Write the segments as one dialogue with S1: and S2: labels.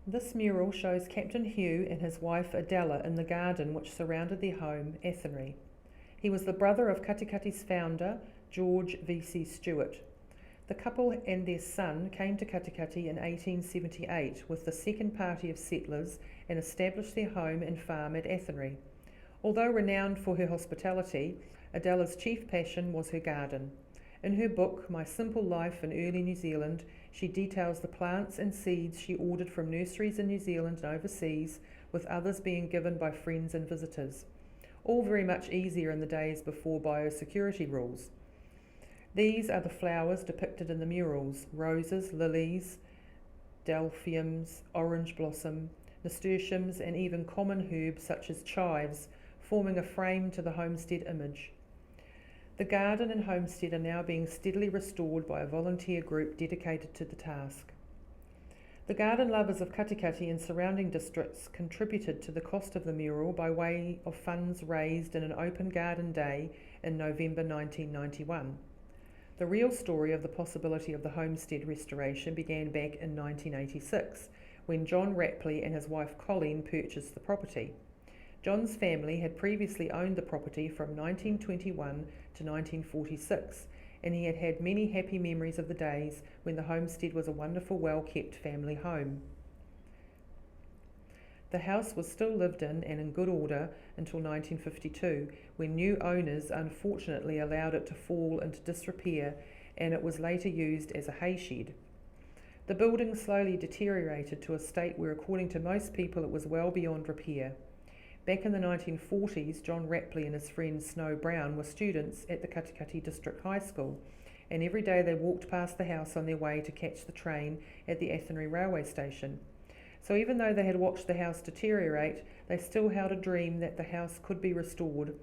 S1: This mural shows Captain Hugh and his wife Adela in the garden which surrounded their home, Athenree. He was the brother of Katikati's founder, George V.C. Stewart. The couple and their son came to Katikati in 1878 with the second party of settlers and established their home and farm at Athenree. Although renowned for her hospitality, Adela's chief passion was her garden. In her book, My Simple Life in Early New Zealand, she details the plants and seeds she ordered from nurseries in New Zealand and overseas, with others being given by friends and visitors. All very much easier in the days before biosecurity rules. These are the flowers depicted in the murals: roses, lilies, delphiums, orange blossom, nasturtiums, and even common herbs such as chives, forming a frame to the homestead image. The garden and homestead are now being steadily restored by a volunteer group dedicated to the task. The garden lovers of Katikati and surrounding districts contributed to the cost of the mural by way of funds raised in an open garden day in November 1991. The real story of the possibility of the homestead restoration began back in 1986, when John Rapley and his wife Colleen purchased the property. John's family had previously owned the property from 1921 to 1946, and he had had many happy memories of the days when the homestead was a wonderful, well-kept family home. The house was still lived in and in good order until 1952, when new owners unfortunately allowed it to fall into disrepair, and it was later used as a hay shed. The building slowly deteriorated to a state where, according to most people, it was well beyond repair. Back in the 1940s, John Rapley and his friend Snow Brown were students at the Katikati District High School, and every day they walked past the house on their way to catch the train at the Athenree railway station. So even though they had watched the house deteriorate, they still held a dream that the house could be restored.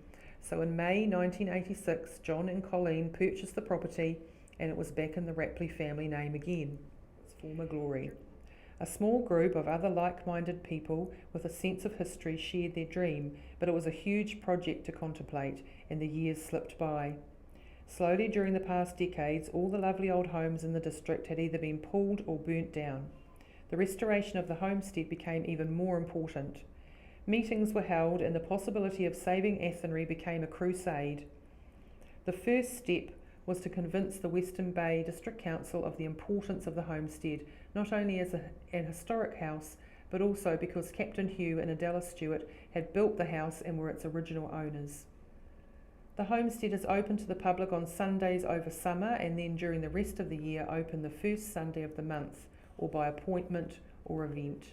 S1: So in May 1986, John and Colleen purchased the property, and it was back in the Rapley family name again, its former glory. A small group of other like-minded people with a sense of history shared their dream, but it was a huge project to contemplate, and the years slipped by. Slowly during the past decades, all the lovely old homes in the district had either been pulled or burnt down. The restoration of the homestead became even more important. Meetings were held, and the possibility of saving Athenree became a crusade. The first step was to convince the Western Bay District Council of the importance of the homestead, not only as an historic house, but also because Captain Hugh and Adela Stewart had built the house and were its original owners. The homestead is open to the public on Sundays over summer, and then during the rest of the year open the first Sunday of the month, or by appointment or event.